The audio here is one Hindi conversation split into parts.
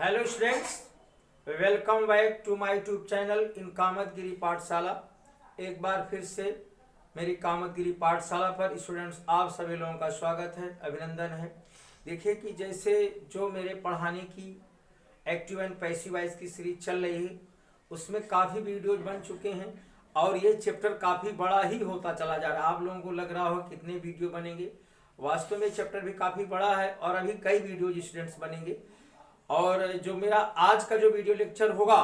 Hello students, welcome back to my YouTube channel in Kamatgiri Pathshala. एक बार फिर से मेरी कामतगिरी पाठशाला पर स्टूडेंट्स आप सभी लोगों का स्वागत है, अभिनंदन है। देखिए कि जैसे जो मेरे पढ़ाने की एक्टिव एंड पैसिव वॉइस की सीरीज चल रही है उसमें काफ़ी वीडियोज बन चुके हैं और ये चैप्टर काफ़ी बड़ा ही होता चला जा रहा है। आप लोगों को लग रहा हो कितने वीडियो बनेंगे, वास्तव में चैप्टर भी काफ़ी बड़ा है और अभी कई वीडियोज स्टूडेंट्स बनेंगे। और जो मेरा आज का जो वीडियो लेक्चर होगा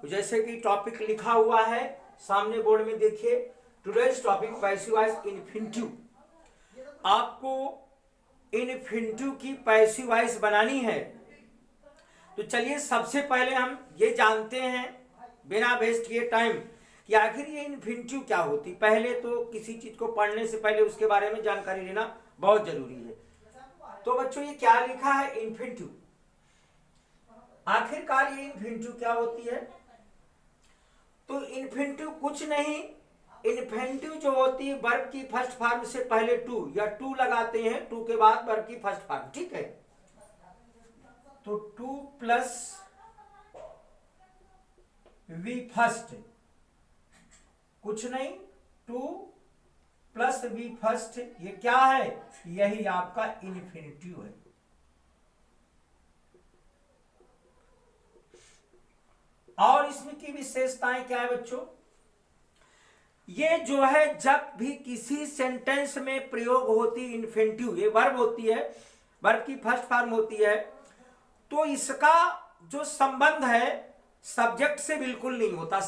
जैसे कि टॉपिक लिखा हुआ है सामने बोर्ड में देखिए, today's topic passive voice infinitive. आपको इन्फिनिटिव की पैसिव वॉइस बनानी है तो चलिए सबसे पहले हम ये जानते हैं बिना वेस्ट किए टाइम कि आखिर ये इन्फिनिटिव क्या होती। पहले तो किसी चीज को पढ़ने से पहले उसके बारे में जानकारी लेना बहुत जरूरी है। तो बच्चों ये क्या लिखा है इन्फिनिटिव, आखिरकार ये इन्फिनिटिव क्या होती है। तो इन्फिनिटिव कुछ नहीं, इन्फिनिटिव जो होती है वर्ब की फर्स्ट फॉर्म से पहले टू या टू लगाते हैं, टू के बाद वर्ब की फर्स्ट फॉर्म, ठीक है। तो टू प्लस वी फर्स्ट, कुछ नहीं, टू प्लस वी फर्स्ट, ये क्या है, यही आपका इन्फिनिटिव है। और इसमें की विशेषताएं क्या है बच्चों, ये जो है जब भी किसी सेंटेंस में प्रयोग होती इन्फिनिटिव, ये वर्ब होती है, वर्ब की फर्स्ट फॉर्म होती है, तो इसका जो संबंध है सब्जेक्ट से बिल्कुल नहीं होता।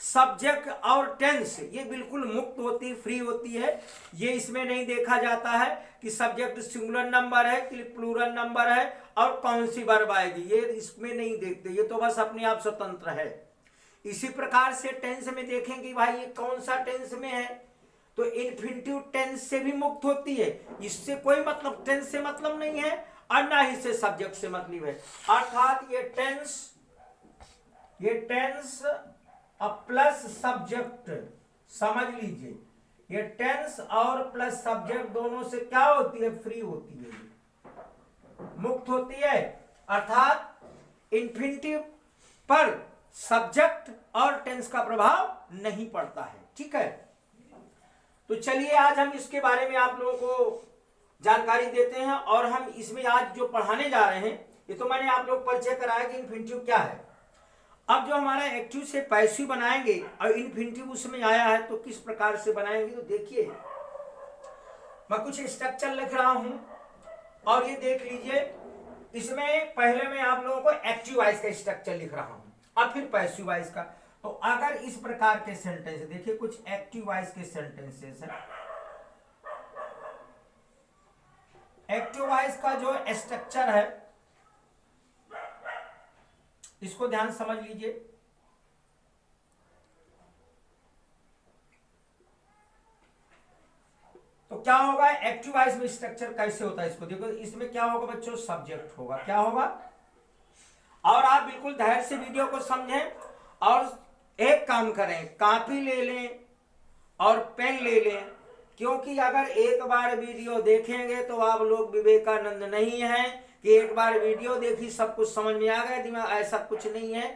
सब्जेक्ट और टेंस ये बिल्कुल मुक्त होती, फ्री होती है। ये इसमें नहीं देखा जाता है कि सब्जेक्ट सिंगुलर नंबर है कि प्लूरल नंबर है और कौन सी वर्ब आएगी, ये इसमें नहीं देखते, ये तो बस अपने आप स्वतंत्र है। इसी प्रकार से टेंस में देखें कि भाई ये कौन सा टेंस में है, तो इन्फिनिटिव टेंस से भी मुक्त होती है, इससे कोई मतलब, टेंस से मतलब नहीं है और ना ही से सब्जेक्ट से मतलब है। अर्थात ये टेंस प्लस सब्जेक्ट, समझ लीजिए, ये टेंस और प्लस सब्जेक्ट दोनों से क्या होती है, फ्री होती है, मुक्त होती है। अर्थात इन्फिनिटिव पर सब्जेक्ट और टेंस का प्रभाव नहीं पड़ता है, ठीक है। तो चलिए आज हम इसके बारे में आप लोगों को जानकारी देते हैं और हम इसमें आज जो पढ़ाने जा रहे हैं, ये तो मैंने आप लोग परिचय कराया कि इन्फिनिटिव क्या है। अब जो हमारा एक्टिव से पैसिव बनाएंगे और इन्फिनिटिव उसमें आया है तो किस प्रकार से बनाएंगे, तो देखिए मैं कुछ स्ट्रक्चर लिख रहा हूं और ये देख लीजिए। इसमें पहले मैं आप लोगों को एक्टिव वॉइस का स्ट्रक्चर लिख रहा हूं और फिर पैसिव वॉइस का। तो अगर इस प्रकार के सेंटेंस देखिए, कुछ एक्टिव वॉइस के सेंटेंसेस है। एक्टिव वॉइस का जो स्ट्रक्चर है इसको ध्यान समझ लीजिए। तो क्या होगा एक्टिव वॉइस में स्ट्रक्चर कैसे होता है, इसको देखो। इसमें क्या होगा बच्चों, सब्जेक्ट होगा, क्या होगा, और आप बिल्कुल धैर्य से वीडियो को समझें और एक काम करें, कॉपी ले लें और पेन ले लें, क्योंकि अगर एक बार वीडियो देखेंगे तो आप लोग विवेकानंद नहीं हैं कि एक बार वीडियो देखी सब कुछ समझ में आ गया दिमाग, ऐसा कुछ नहीं है।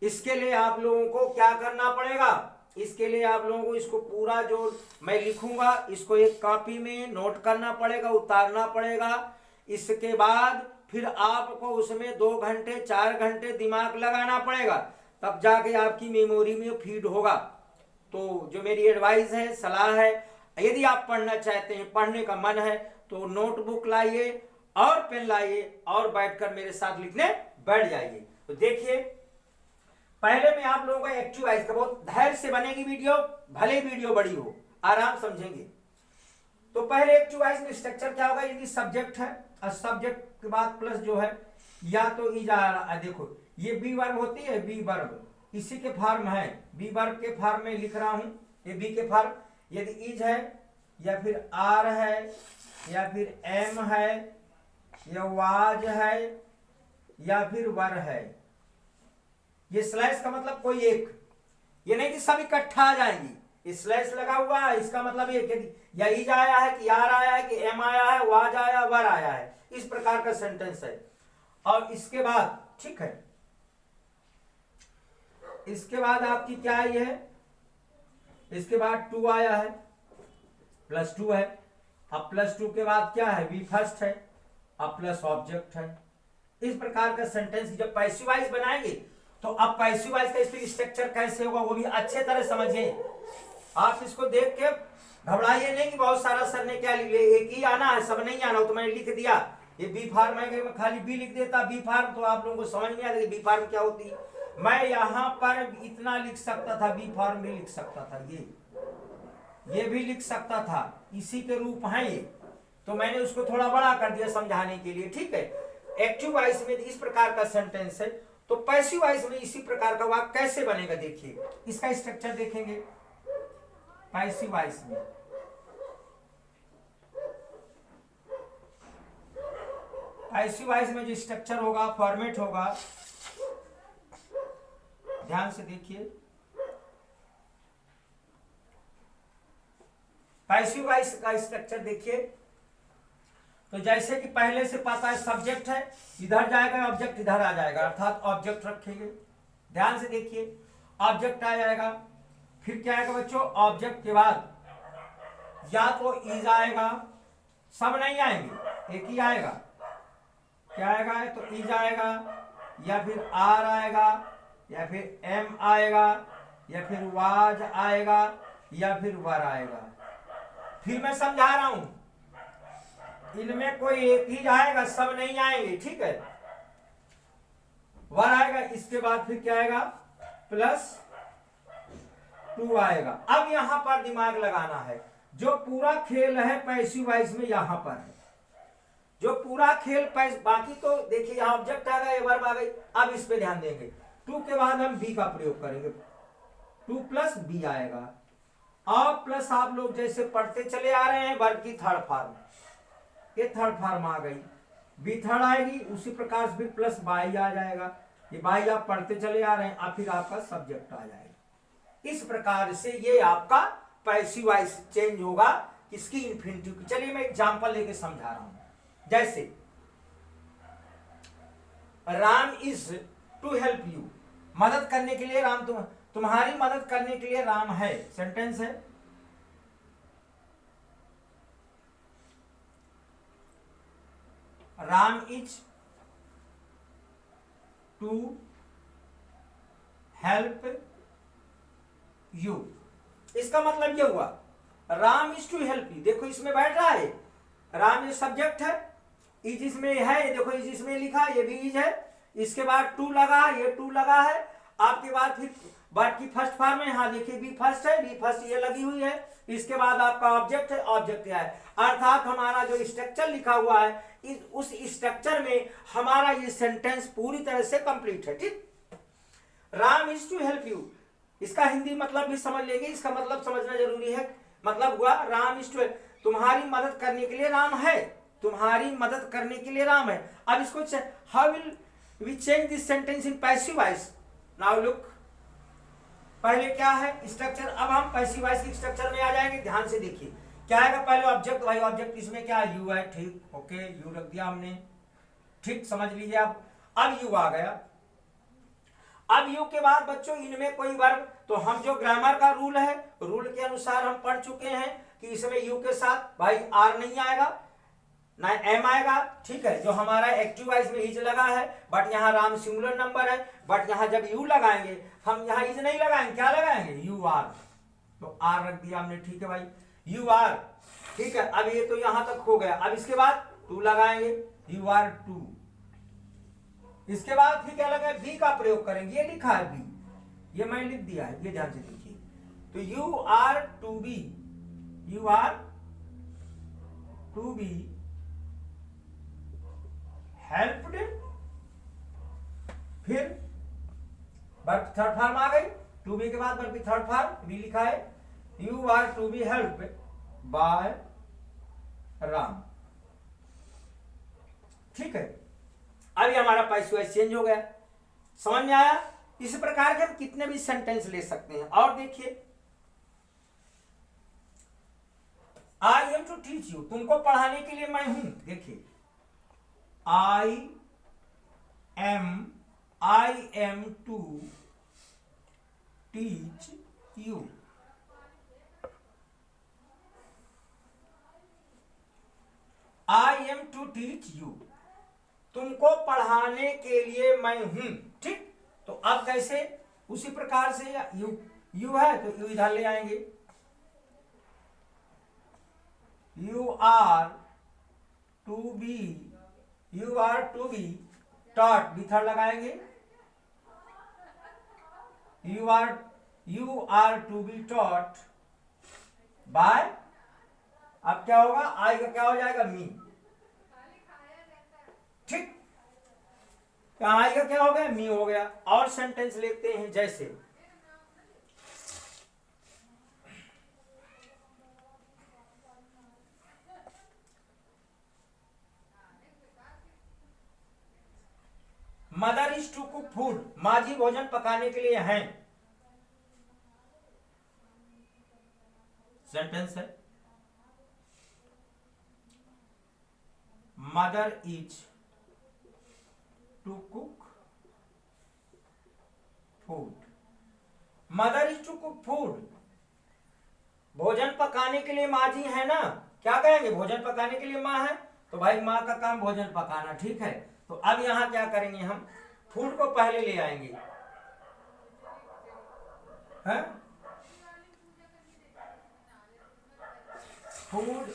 इसके लिए आप लोगों को क्या करना पड़ेगा, इसके लिए आप लोगों को इसको पूरा जो मैं लिखूंगा इसको एक कॉपी में नोट करना पड़ेगा, उतारना पड़ेगा। इसके बाद फिर आपको उसमें 2 घंटे 4 घंटे दिमाग लगाना पड़ेगा, तब जाके आपकी मेमोरी में फीड होगा। तो जो मेरी एडवाइस है, सलाह है, यदि आप पढ़ना चाहते हैं, पढ़ने का मन है, तो नोटबुक लाइए और पेन लाइए और बैठकर मेरे साथ लिखने बैठ जाइए। तो देखिए पहले मैं आप लोगों को एक्टिव वॉइस का, बहुत धैर्य से बनेगी वीडियो, भले वीडियो बड़ी हो, आराम समझेंगे। तो पहले एक्टिव वॉइस में स्ट्रक्चर क्या होगा, यदि सब्जेक्ट है और सब्जेक्ट के बाद प्लस जो है या तो इज आ रहा, देखो ये बी वर्ब होती है, बी वर्ब इसी के फॉर्म है, बी वर्ब के फॉर्म में लिख रहा हूं, ये बी के फॉर्म। यदि इज है या फिर आर है या फिर एम है या वाज है या फिर वर है, ये स्लैश का मतलब कोई एक, ये नहीं कि सब इकट्ठा आ जाएंगी, स्लैश लगा हुआ है इसका मतलब एक, यदि या इज आया है कि आर आया है कि एम आया है, वाज आया, वर आया है, इस प्रकार का सेंटेंस है। और इसके बाद ठीक है, इसके बाद आपकी क्या आई है, इसके बाद 2 आया है, +2 है। अब +2 के बाद क्या है, बी फर्स्ट है, अब प्लस ऑब्जेक्ट है। इस प्रकार का सेंटेंस जब पैसिव वॉइस बनाएंगे तो अब पैसिव वॉइस का स्पीच स्ट्रक्चर कैसे होगा वो भी अच्छे तरह समझिए। आप इसको देख के घबराइए नहीं कि बहुत सारा सर ने क्या लिख लिया, एक ही आना है, सब नहीं आना हो तो मैंने लिख दिया ये बी फार्म है, मैं खाली बी लिख देता बी फार्म, तो आप लोगों को समझ नहीं आता कि बी फार्म क्या होती है। मैं यहां पर इतना लिख सकता था, बी फार्म भी लिख सकता था, ये भी लिख सकता था, इसी के रूप है ये, तो मैंने उसको थोड़ा बड़ा कर दिया समझाने के लिए, ठीक है। एक्टिव वॉइस में इस प्रकार का सेंटेंस है, तो पैसिव वॉइस में इसी प्रकार का वाक्य कैसे बनेगा देखिए, इसका स्ट्रक्चर देखेंगे। पैसिव वॉइस में जो स्ट्रक्चर होगा, फॉर्मेट होगा, ध्यान से देखिए। पैसिव वॉइस का स्ट्रक्चर देखिए, तो जैसे कि पहले से पता है सब्जेक्ट है, इधर जाएगा ऑब्जेक्ट इधर आ जाएगा, अर्थात ऑब्जेक्ट रखेंगे। ध्यान से देखिए, ऑब्जेक्ट आ जाएगा, फिर क्या आएगा बच्चों, ऑब्जेक्ट के बाद या तो इज आएगा, सब नहीं आएंगे, एक ही आएगा, क्या आएगा, तो इज आएगा, या फिर आर आएगा, या फिर एम आएगा, या फिर वाज आएगा, या फिर वर आएगा। फिर मैं समझा रहा हूं, इनमें कोई एक ही आएगा, सब नहीं आएंगे, ठीक है। वर आएगा, इसके बाद फिर क्या आएगा, +2 आएगा। अब यहां पर दिमाग लगाना है, जो पूरा खेल है पैसिव वॉइस में यहां पर है, जो पूरा खेल बाकी तो देखिए यहां ऑब्जेक्ट आ गए, वर्ब आ गई, अब इस पे ध्यान देंगे। 2 के बाद हम बी का प्रयोग करेंगे, 2 + बी आएगा, और प्लस आप लोग जैसे पढ़ते चले आ रहे हैं वर्ब की थर्ड फॉर्म, ये थर्ड फॉर्म आ गई, बी थर्ड आएगी, उसी प्रकार से फिर प्लस बाई आ जाएगा, ये बाई आप पढ़ते चले आ रहे हैं, अब फिर आपका सब्जेक्ट आ जाएगा। इस प्रकार से ये आपका पैसिव वॉइस चेंज होगा, इसकी इन्फिनिटिव की। चलिए मैं एग्जांपल लेके समझा रहा हूं, जैसे Ram is to help you, मदद करने के लिए राम, तुम्हारी मदद करने के लिए राम है, सेंटेंस है। Ram is to help you, इसका मतलब ये हुआ Ram is to help you. देखो इसमें बैठ रहा है, राम इज सब्जेक्ट है, इज इसमें है, देखो इज इसमें लिखा, ये भी इज है, इसके बाद 2 लगा, ये 2 लगा है, आपके बाद फिर वर्ब की फर्स्ट फॉर्म में, हाँ देखिए बी फर्स्ट है, बी फर्स्ट ये लगी हुई है, इसके बाद आपका ऑब्जेक्ट है, ऑब्जेक्ट है, अर्थात हमारा जो स्ट्रक्चर लिखा हुआ है उस स्ट्रक्चर में हमारा ये सेंटेंस पूरी तरह से कंप्लीट है, ठीक। Ram is to help you, इसका हिंदी मतलब भी समझ लेंगे, इसका मतलब समझना जरूरी है। मतलब हुआ राम इज टू, तुम्हारी मदद करने के लिए राम है, तुम्हारी मदद करने के लिए राम है। अब इसको how will we change this sentence in passive voice, now look, पहले क्या है स्ट्रक्चर, अब हम पैसिव वॉइस के स्ट्रक्चर में आ जाएंगे, ध्यान से देखिए क्या आएगा, पहले ऑब्जेक्ट, भाई ऑब्जेक्ट इसमें क्या है, यू है, ठीक, ओके, यू रख दिया हमने, ठीक, समझ लीजिए आप। अब यू आ गया, अब यू के बाद बच्चों इनमें कोई वर्ब, तो हम जो ग्रामर का रूल है, रूल के अनुसार हम पढ़ चुके हैं कि इसमें यू के साथ भाई आर नहीं आएगा ना एम आएगा, ठीक है, जो हमारा एक्टिव वॉइस में इज लगा है, बट यहाँ राम सिंगुलर नंबर है, बट यहाँ जब यू लगाएंगे हम यहाँ इज नहीं लगाएंगे, क्या लगाएंगे, यू आर, तो आर रख दिया हमने, ठीक है भाई, यू आर, ठीक है। अब ये तो यहां तक हो गया, अब इसके बाद 2 लगाएंगे, यू आर 2, इसके बाद फिर क्या लगाए, बी का प्रयोग करेंगे, ये लिखा है बी, ये मैंने लिख दिया है, ये ध्यान से देखिए, तो you are to be, you are to be helped, फिर वर्ब थर्ड फॉर्म आ गई, टू बी के बाद वर्ब की थर्ड फॉर्म बी लिखा है, you are to be helped by Ram, ठीक है। अभी हमारा पैसिव वॉइस चेंज हो गया, समझ में आया। इस प्रकार के हम कितने भी सेंटेंस ले सकते हैं। और देखिए, I am to teach you, तुमको पढ़ाने के लिए मैं हूं, देखिए आई I am to teach you. I am to teach you. तुमको पढ़ाने के लिए मैं हूं। ठीक, तो अब कैसे, उसी प्रकार से यू, यू है तो यू इधर ले आएंगे। You are to be, you are to be taught, be third लगाएंगे। You are to be taught by, अब क्या होगा, आई का क्या हो जाएगा, मी। ठीक, आई का क्या हो गया, मी हो गया। और सेंटेंस लेते हैं, जैसे mother is to cook food, माँ जी भोजन पकाने के लिए हैं। सेंटेंस है, mother is to cook food, mother is to cook food, भोजन पकाने के लिए माँ जी है ना। क्या कहेंगे, भोजन पकाने के लिए माँ है, तो भाई माँ का काम भोजन पकाना। ठीक है, तो अब यहां क्या करेंगे, हम फूड को पहले ले आएंगे, है? Food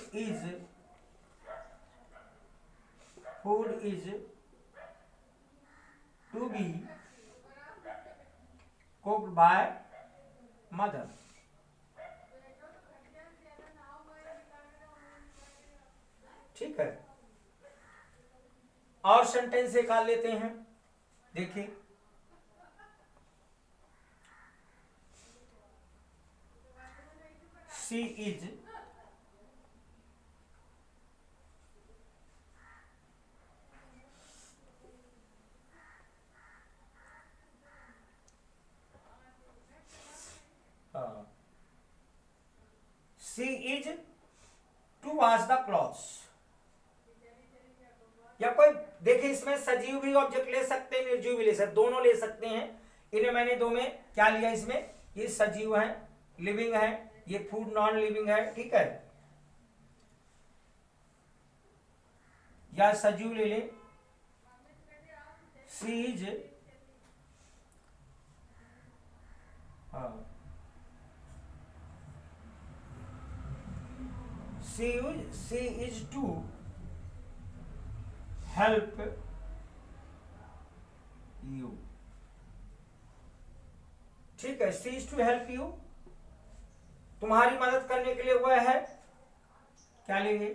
is to be cooked by mother. ठीक है, और सेंटेंस निकाल लेते हैं। देखिए, she is to wash the clothes. या कोई देखिए, इसमें सजीव भी ऑब्जेक्ट ले सकते हैं, निर्जीव भी ले सकते, दोनों ले सकते हैं। इन्हें मैंने दो में क्या लिया, इसमें ये सजीव है, लिविंग है, ये फूड नॉन लिविंग है। ठीक है, या सजीव ले ले, she is she is to help you. ठीक है, she is to help you, तुम्हारी मदद करने के लिए वह है। क्या लेंगे,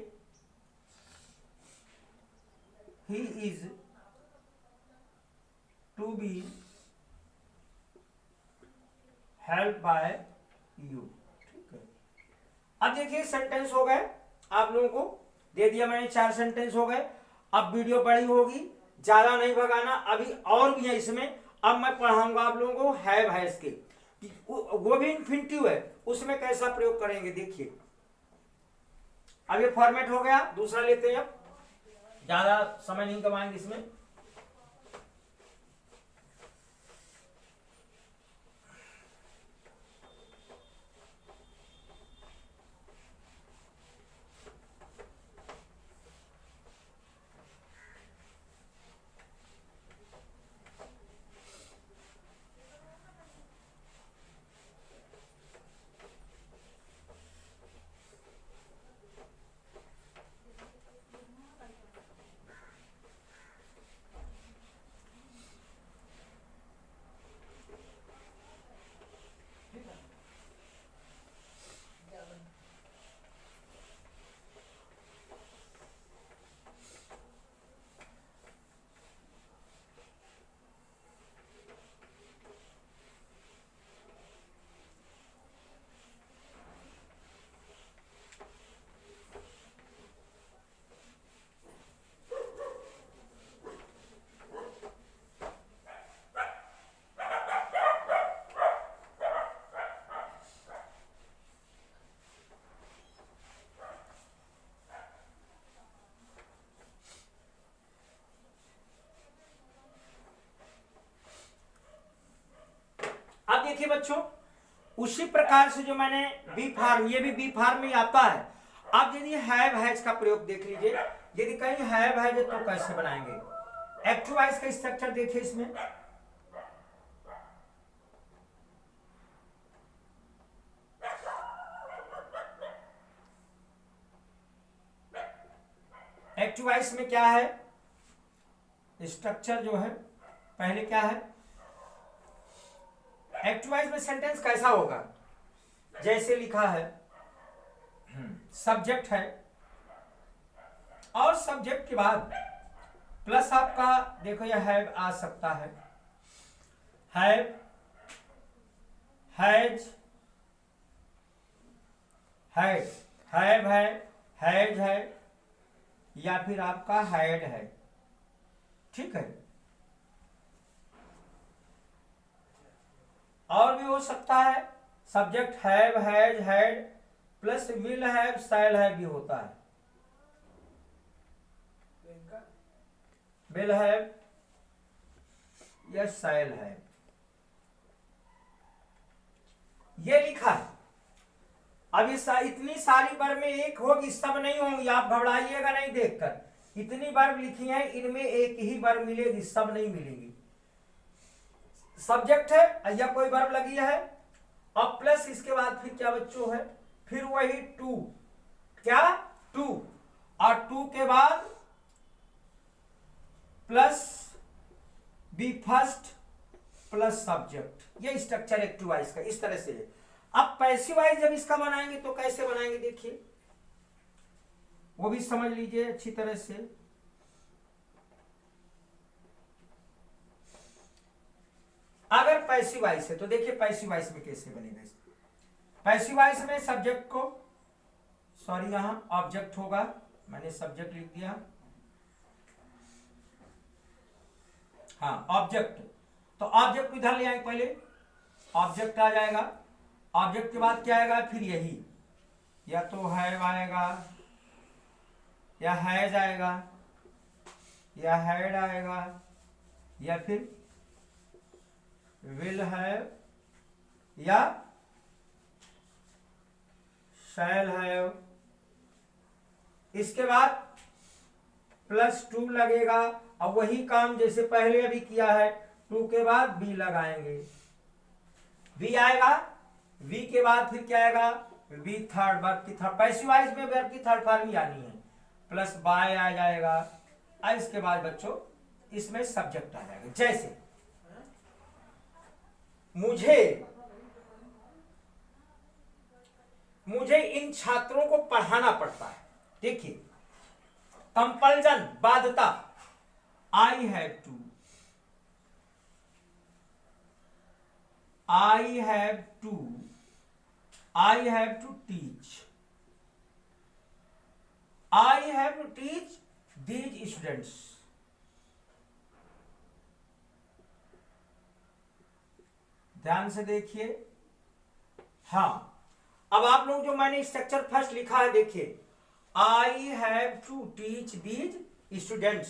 he is to be help by you. ठीक है, अब देखिए सेंटेंस हो गए, आप लोगों को दे दिया मैंने, 4 सेंटेंस हो गए। अब वीडियो बड़ी होगी, ज्यादा नहीं भगाना, अभी और भी है इसमें। अब मैं पढ़ाऊंगा आप लोगों को हैव हैज के, वो भी इन्फिनिटिव है, उसमें कैसा प्रयोग करेंगे। देखिए, अब ये फॉर्मेट हो गया, दूसरा लेते हैं। अब ज्यादा समय नहीं गवाएंगे इसमें। देखिए बच्चों, उसी प्रकार से जो मैंने बी फार्म, ये भी बी फार्म में आता है। अब यदि हैव हैज का प्रयोग देख लीजिए, यदि कहीं हैव हैज तो कैसे बनाएंगे? एक्टिव वॉइस का स्ट्रक्चर देखिए इसमें, एक्टिव वॉइस में क्या है स्ट्रक्चर जो है, पहले क्या है एक्टिव वॉइस में सेंटेंस कैसा होगा? जैसे लिखा है सब्जेक्ट है और सब्जेक्ट के बाद प्लस आपका देखो यह हैव आ सकता है, हैव, हैज, हैड, हैव है, हैज है, या फिर आपका हैड है। ठीक है, और भी हो सकता है subject have, has, had plus will have, shall have भी होता है, विल हैव या शैल हैव, ये लिखा है। अब इस इतनी सारी वर्ब में एक होगी, सब नहीं होंगी, आप घबराइएगा नहीं देखकर। इतनी वर्ब लिखी है, इनमें एक ही वर्ब मिलेगी, सब नहीं मिलेगी। सब्जेक्ट है या कोई वर्ब लगी है और प्लस इसके बाद फिर क्या बच्चों है, फिर वही टू, क्या टू, और टू के बाद plus be first plus subject. ये स्ट्रक्चर एक्टिव वॉइस का इस तरह से है। अब पैसिव वॉइस जब इसका बनाएंगे तो कैसे बनाएंगे देखिए, वो भी समझ लीजिए अच्छी तरह से। अगर पैसिव वॉइस है तो देखिए पैसिव वॉइस में कैसे बनेगा। पैसिव वॉइस में सब्जेक्ट को, सॉरी यहां ऑब्जेक्ट होगा, मैंने सब्जेक्ट लिख दिया, हाँ ऑब्जेक्ट। तो ऑब्जेक्ट को इधर ले आएंगे, पहले ऑब्जेक्ट आ जाएगा, ऑब्जेक्ट के बाद क्या आएगा, फिर यही या तो हैव आएगा या हैज आएगा या हैड आएगा या फिर विल हैव या शैल हैव। इसके बाद प्लस टू लगेगा, अब वही काम जैसे पहले अभी किया है, टू के बाद बी लगाएंगे, बी आएगा, वी के बाद फिर क्या आएगा, वी थर्ड, वर्ब की थर्ड, पैसिव वॉइस में वर्ब की थर्ड फॉर्म ही आनी है, प्लस बाय आ जाएगा। और इसके बाद बच्चों इसमें सब्जेक्ट आ जाएगा। जैसे मुझे इन छात्रों को पढ़ाना पड़ता है। देखिए कंपल्जन, बाध्यता, I have to, I have to, I have to teach, I have to teach these students. ध्यान से देखिए, हाँ अब आप लोग जो मैंने स्ट्रक्चर फर्स्ट लिखा है देखिए, I have to teach these students,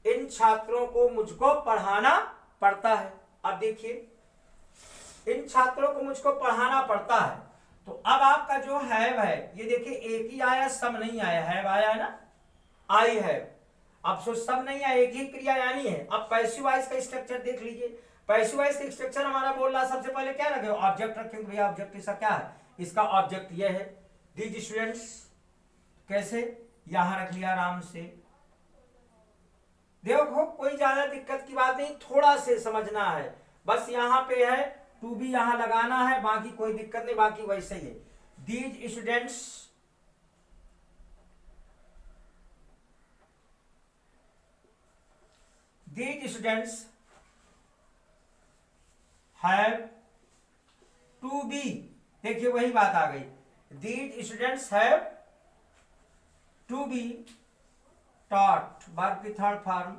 इन छात्रों को मुझको पढ़ाना पड़ता है। अब देखिए इन छात्रों को मुझको पढ़ाना पड़ता है, तो अब आपका जो हैव है ये देखिए एक ही आया, सब नहीं आया, हैव आया है ना, आई हैव, अब सो सब नहीं आया, एक ही क्रिया यानी है। अब पैसिव वॉइस का स्ट्रक्चर देख लीजिए, पैसिव वॉइस का स्ट्रक्चर हमारा बोल रहा है सबसे पहले क्या रखे, ऑब्जेक्ट रखेंगे। भैया ऑब्जेक्ट इसका क्या है, इसका ऑब्जेक्ट ये है दीज स्टूडेंट्स, कैसे यहां रख लिया आराम से। देखो कोई ज्यादा दिक्कत की बात नहीं, थोड़ा से समझना है, बस यहां पे है टू भी यहां लगाना है, बाकी कोई दिक्कत नहीं, बाकी वैसे ही है। These students, these students have to be, देखिए वही बात आ गई, these students have to be taught, verb की थर्ड फॉर्म,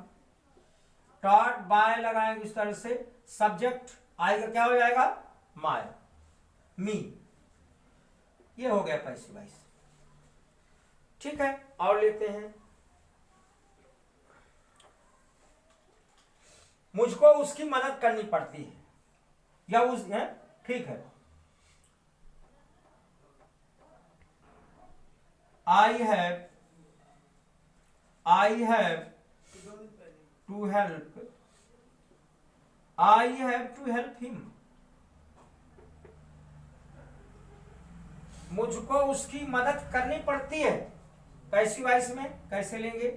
टॉट बाय लगाएंगे इस तरह से, सब्जेक्ट आएगा क्या हो जाएगा, माय, मी, ये हो गया पैसिव वॉइस। ठीक है, और लेते हैं, मुझको उसकी मदद करनी पड़ती है। या उस है, ठीक है। I have to help, I have to help him, मुझको उसकी मदद करनी पड़ती है। पैसिव वॉइस में कैसे लेंगे?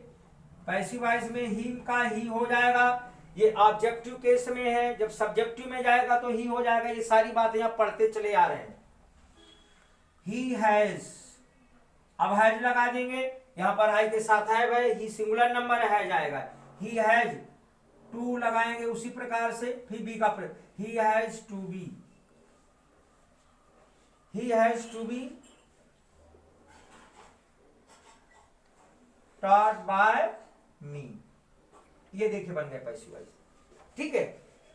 पैसिव वॉइस में हिम का ही हो जाएगा, ये ऑब्जेक्टिव केस में है, जब सब्जेक्टिव में जाएगा तो ही हो जाएगा। ये सारी बातें यहां पढ़ते चले आ रहे हैं। ही हैज, अब हैज लगा देंगे, यहां पर आई के साथ है, ही सिंगुलर नंबर है जाएगा। ही हैज टू लगाएंगे उसी प्रकार से, फिर बी का प्रयोग, he has to be, he has to be taught by me। ये देखिए बन गए पैसिव वॉइस, ठीक है।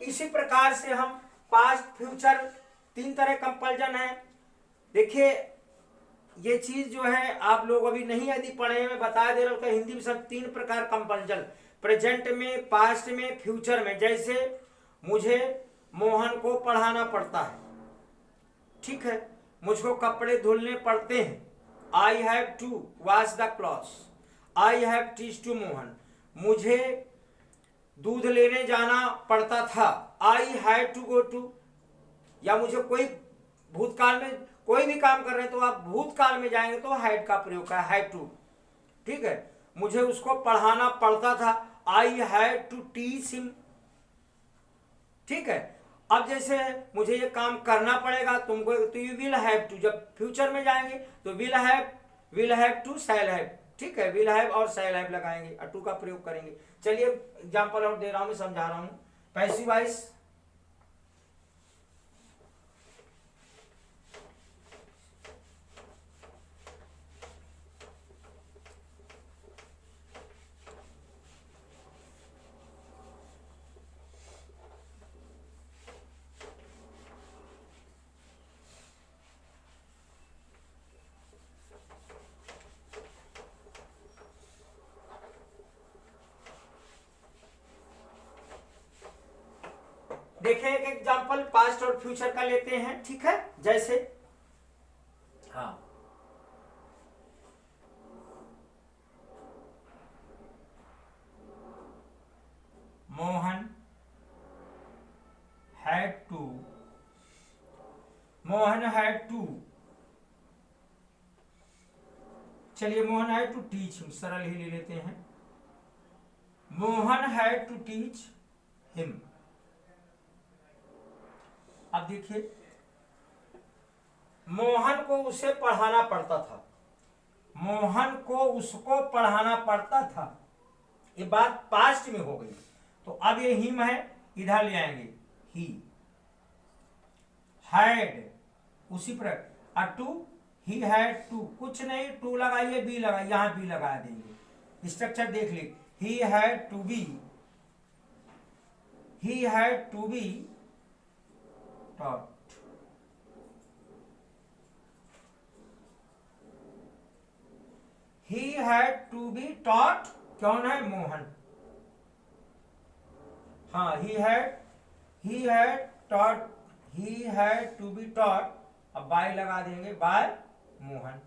इसी प्रकार से हम पास्ट फ्यूचर, तीन तरह कंपल्जन है। देखिए ये चीज जो है आप लोग अभी नहीं यदि पढ़े हैं, मैं बता दे रहा हूं, हिंदी में सब तीन प्रकार कंपल्जन, प्रेजेंट में, पास्ट में, फ्यूचर में। जैसे मुझे मोहन को पढ़ाना पड़ता है, ठीक है, मुझको कपड़े धुलने पड़ते हैं, I have to wash the clothes, I have teach to Mohan, मुझे दूध लेने जाना पड़ता था, I have to go to, या मुझे कोई भूतकाल में कोई भी काम कर रहे हैं तो आप भूतकाल में जाएंगे तो हैड का प्रयोग है, हैव टू, ठीक है। मुझे उसको पढ़ाना पड़ता था, I have to teach him, ठीक है। अब जैसे मुझे ये काम करना पड़ेगा तुमको, तो यू विल हैव टू, जब फ्यूचर में जाएंगे तो will have to, shall have, ठीक है, विल हैव और शैल हैव लगाएंगे और टू का प्रयोग करेंगे। चलिए एग्जांपल और दे रहा हूं, मैं समझा रहा हूं। पैसिव वॉइस, देखें एक एग्जांपल पास्ट और फ्यूचर का लेते हैं, ठीक है। जैसे हाँ, मोहन हैड टू, चलिए Mohan had to teach him, सरल ही ले लेते हैं, Mohan had to teach him. अब देखिए मोहन को उसे पढ़ाना पड़ता था, मोहन को उसको पढ़ाना पड़ता था, ये बात पास्ट में हो गई। तो अब ये हिम है, इधर ले आएंगे, ही हैड, उसी पर टू, ही हैड टू, कुछ नहीं, टू लगाइए, बी लगाइए, यहां बी लगा देंगे। स्ट्रक्चर देख ली, he had to be, he had to be taught, he had to be taught, कौन है? मोहन, हाँ, he had taught, he had to be taught, अब बाय लगा देंगे, बाय मोहन।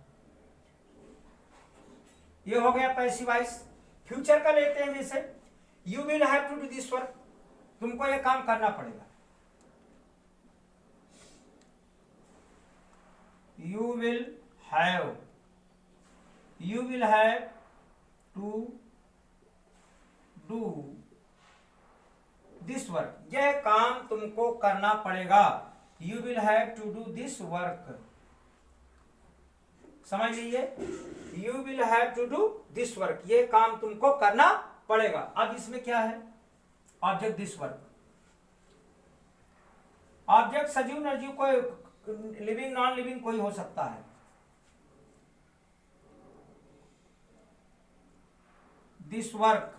ये हो गया पैसिव वॉइस। फ्यूचर का लेते हैं, जैसे you will have to do this work, तुमको ये काम करना पड़ेगा, you will have to do this work, यह काम तुमको करना पड़ेगा, you will have to do this work, समझ लीजिए, you will have to do this work, ये काम तुमको करना पड़ेगा। अब इसमें क्या है? ऑब्जेक्ट दिस वर्क, ऑब्जेक्ट सजीव निर्जीव कोई, लिविंग नॉन लिविंग कोई हो सकता है। दिस वर्क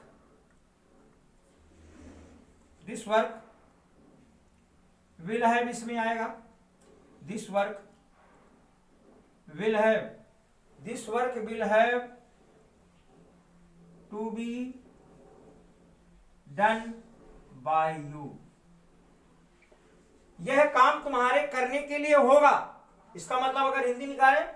विल हैव इसमें आएगा, this work will have to be done by you, यह काम तुम्हारे करने के लिए होगा। इसका मतलब अगर हिंदी निकालें,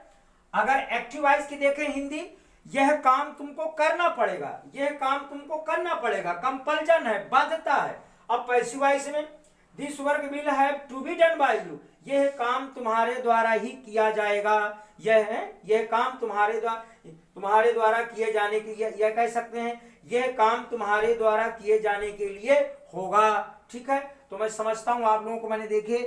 अगर एक्टिव वॉइस की देखें हिंदी, यह काम तुमको करना पड़ेगा, यह काम तुमको करना पड़ेगा, कंपल्जन है, बाध्यता है। अब पैसिव वॉइस में this work will have to be done by you, यह काम तुम्हारे द्वारा ही किया जाएगा, यह काम तुम्हारे द्वारा किए जाने के लिए, यह कह सकते हैं यह काम तुम्हारे द्वारा किए जाने के लिए होगा। ठीक है, तो मैं समझता हूं आप लोगों को मैंने देखे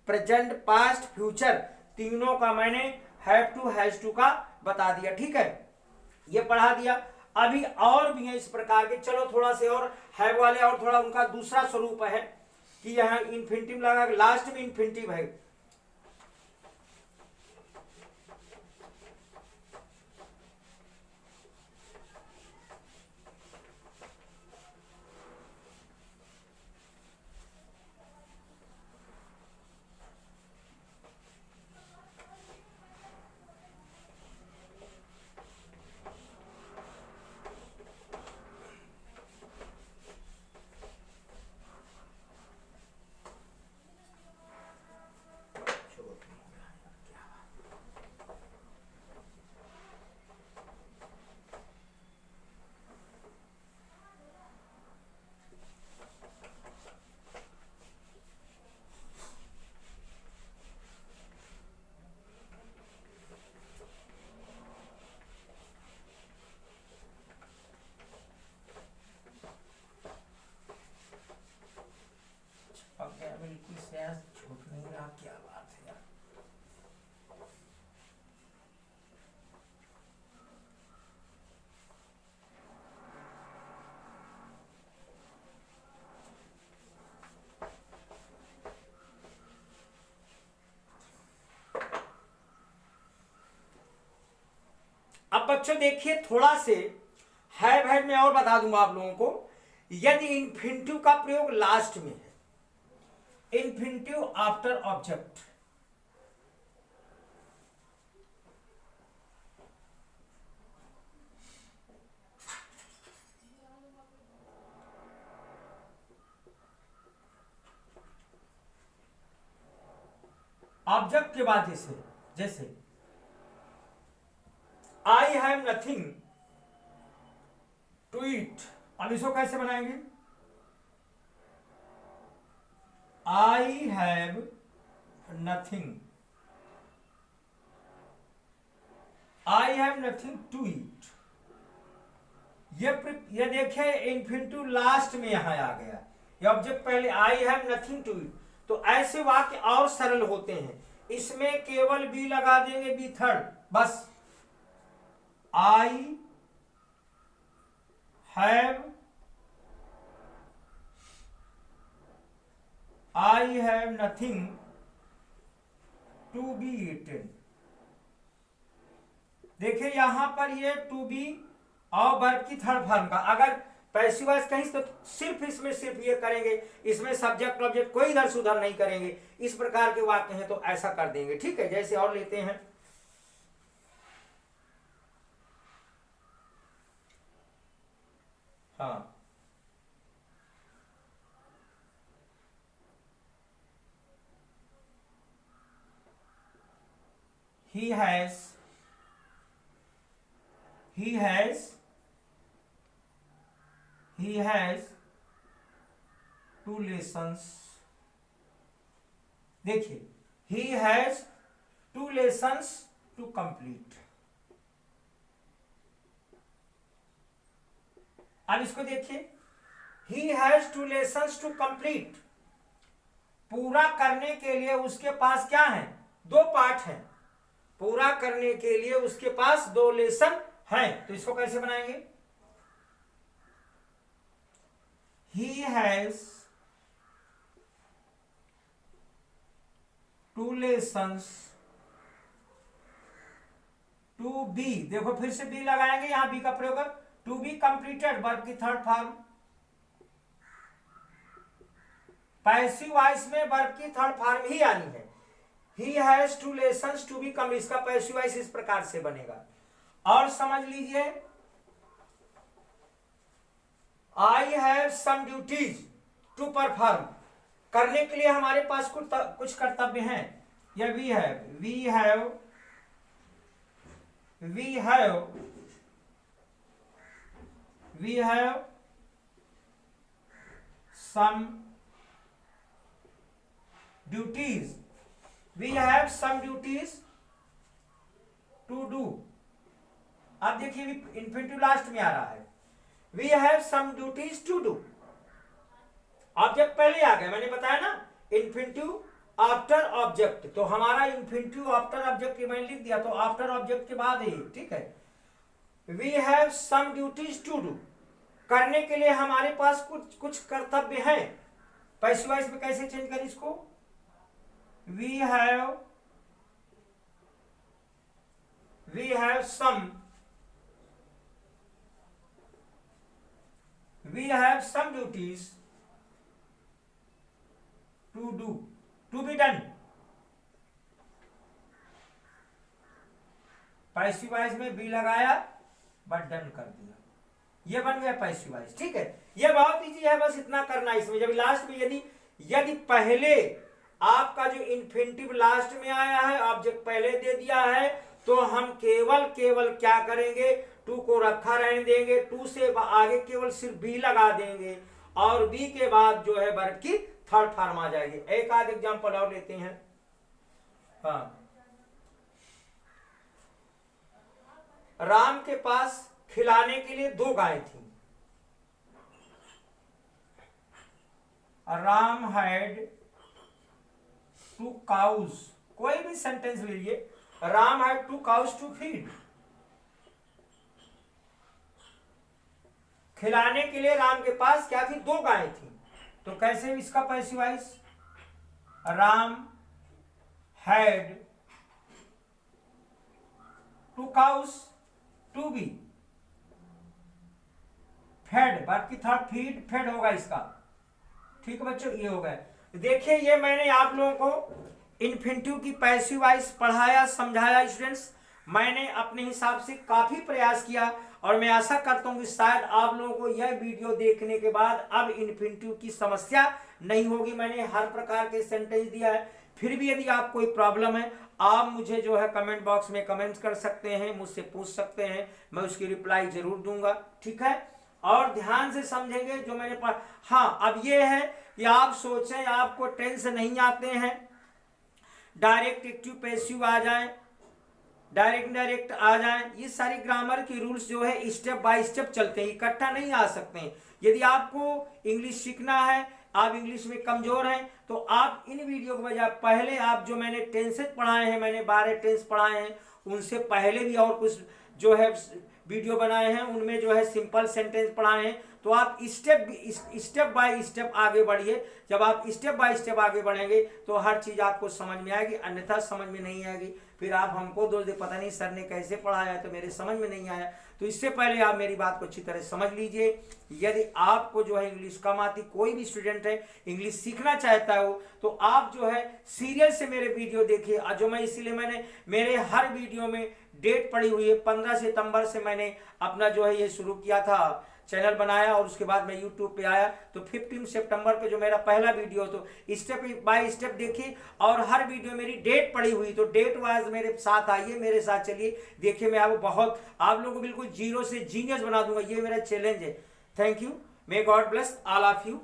प्रेजेंट, पास्ट, फ्यूचर तीनों का मैंने हैव टू, हैज टू का बता दिया। ठीक है, ये पढ़ा दिया। अभी और भी है इस प्रकार के, चलो थोड़ा से और हैव वाले और थोड़ा उनका दूसरा स्वरूप है कि यहाँ इन्फिनिटिव लगा, लास्ट में इन्फिनिटिव है। बिल्कुल सहज छूट नहीं रहा, क्या बात है यार। अब बच्चों देखिए थोड़ा से हैव में और बता दूंगा आप लोगों को। यदि इन्फिनिटिव का प्रयोग लास्ट में है, इन्फिनिटिव आफ्टर ऑब्जेक्ट, ऑब्जेक्ट के बाद जैसे I have nothing to eat, अब इसको कैसे बनाएंगे? I have nothing, I have nothing to eat. ये देखिए इन्फिनिटिव लास्ट में यहां आ गया, ये ऑब्जेक्ट पहले, I have nothing to eat. तो ऐसे वाक्य और सरल होते हैं, इसमें केवल बी लगा देंगे, बी थर्ड, बस I have nothing to be eaten. देखिए यहां पर ये टू बी और वर्ब की थर्ड फॉर्म का, अगर पैसिव वॉइस कहीं तो सिर्फ इसमें सिर्फ ये करेंगे, इसमें सब्जेक्ट ऑब्जेक्ट कोई इधर सुधर नहीं करेंगे। इस प्रकार के वाक्य हैं तो ऐसा कर देंगे। ठीक है, जैसे और लेते हैं, हाँ he has two lessons। देखिए he has two lessons to complete। अब इसको देखिए, he has two lessons to complete, पूरा करने के लिए उसके पास क्या है? दो पाठ हैं, पूरा करने के लिए उसके पास दो लेसन हैं। तो इसको कैसे बनाएंगे? he has two lessons to be, देखो फिर से बी लगाएंगे, यहां बी का प्रयोग कर, टू बी कंप्लीटेड, वर्ब की थर्ड फॉर्म। पैसिव वॉइस में वर्ब की थर्ड फॉर्म ही आनी है। He has two lessons to be come, इसका पैसिव वॉइस इस प्रकार से बनेगा। और समझ लीजिए, I have some duties to perform, करने के लिए हमारे पास कुछ कर्तव्य हैं, या we have some duties to do। अब देखिए इन्फिनिटिव लास्ट में आ रहा है, we have some duties to do. Object पहले आ गया, मैंने बताया ना, इन्फिनिटिव आफ्टर ऑब्जेक्ट, तो हमारा इन्फिनिटिव आफ्टर ऑब्जेक्ट मैंने लिख दिया, तो आफ्टर ऑब्जेक्ट के बाद ही, ठीक है। We have some duties to do, करने के लिए हमारे पास कुछ कर्तव्य हैं। पैसिव वॉइस में कैसे चेंज करें इसको, we have some duties to do, to be done. Passive voice में बी लगाया बट डन कर दिया, ये बन गया पैसिव वॉइस, ठीक है। ये बहुत इजी है, बस इतना करना है इसमें। जब लास्ट में यदि पहले आपका जो इन्फिनिटिव लास्ट में आया है, ऑब्जेक्ट पहले दे दिया है, तो हम केवल क्या करेंगे, टू को रखा रहने देंगे, टू से आगे केवल सिर्फ बी लगा देंगे, और बी के बाद जो है वर्ब की थर्ड फॉर्म आ जाएगी। एक आध एग्जांपल और लेते हैं। हाँ, राम के पास खिलाने के लिए 2 गायें थी। राम हैड 2 काउज, कोई भी सेंटेंस लीजिए, Ram had 2 cows to feed. खिलाने के लिए राम के पास क्या थी, 2 गायें थी, तो कैसे इसका passive voice, Ram had 2 cows to be fed, बाकी था फीड, फेड होगा इसका, ठीक है बच्चों, ये हो गया। देखिए ये मैंने आप लोगों को इन्फिनिटिव की पैसिव वॉइस पढ़ाया, समझाया स्टूडेंट्स। मैंने अपने हिसाब से काफी प्रयास किया, और मैं आशा करता हूं कि शायद आप लोगों को यह वीडियो देखने के बाद अब इन्फिनिटिव की समस्या नहीं होगी। मैंने हर प्रकार के सेंटेंस दिया है। फिर भी यदि आप कोई प्रॉब्लम है, आप मुझे जो है कमेंट बॉक्स में कमेंट्स कर सकते हैं, मुझसे पूछ सकते हैं, मैं उसकी रिप्लाई जरूर दूंगा, ठीक है। और ध्यान से समझेंगे जो मैंने पढ़ा। हाँ, अब ये है कि आप सोचें आपको टेंस नहीं आते हैं, डायरेक्ट एक्टिव पैसिव आ जाए, डायरेक्ट इनडायरेक्ट आ जाए, ये सारी ग्रामर की रूल्स जो है स्टेप बाय स्टेप चलते हैं, इकट्ठा नहीं आ सकते हैं। यदि आपको इंग्लिश सीखना है, आप इंग्लिश में कमजोर हैं, तो आप इन वीडियो के बजाय पहले आप जो मैंने टेंसेज पढ़ाए हैं, मैंने 12 टेंस पढ़ाए हैं, उनसे पहले भी और कुछ जो है वीडियो बनाए हैं, उनमें जो है सिंपल सेंटेंस पढ़ाए हैं। तो आप स्टेप बाय स्टेप आगे बढ़िए। जब आप स्टेप बाय स्टेप आगे बढ़ेंगे तो हर चीज आपको समझ में आएगी, अन्यथा समझ में नहीं आएगी। फिर आप हमको दोष दे, पता नहीं सर ने कैसे पढ़ाया तो मेरे समझ में नहीं आया। तो इससे पहले आप मेरी बात को अच्छी तरह समझ लीजिए। यदि आपको जो है इंग्लिश कम आती, कोई भी स्टूडेंट है इंग्लिश सीखना चाहता हो, तो आप जो है सीरियल से मेरे वीडियो देखिए। जो मैं इसीलिए मैंने मेरे हर वीडियो में डेट पड़ी हुई है, 15 सितंबर से मैंने अपना जो है ये शुरू किया था, चैनल बनाया, और उसके बाद मैं यूट्यूब पे आया। तो 15 सितंबर पे जो मेरा पहला वीडियो, तो स्टेप बाय स्टेप देखिए, और हर वीडियो मेरी डेट पड़ी हुई, तो डेट वाइज मेरे साथ आइए, मेरे साथ चलिए। देखिए मैं आप लोगों को बिल्कुल जीरो से जीनियस बना दूंगा, ये मेरा चैलेंज है। Thank you, may God bless all of you.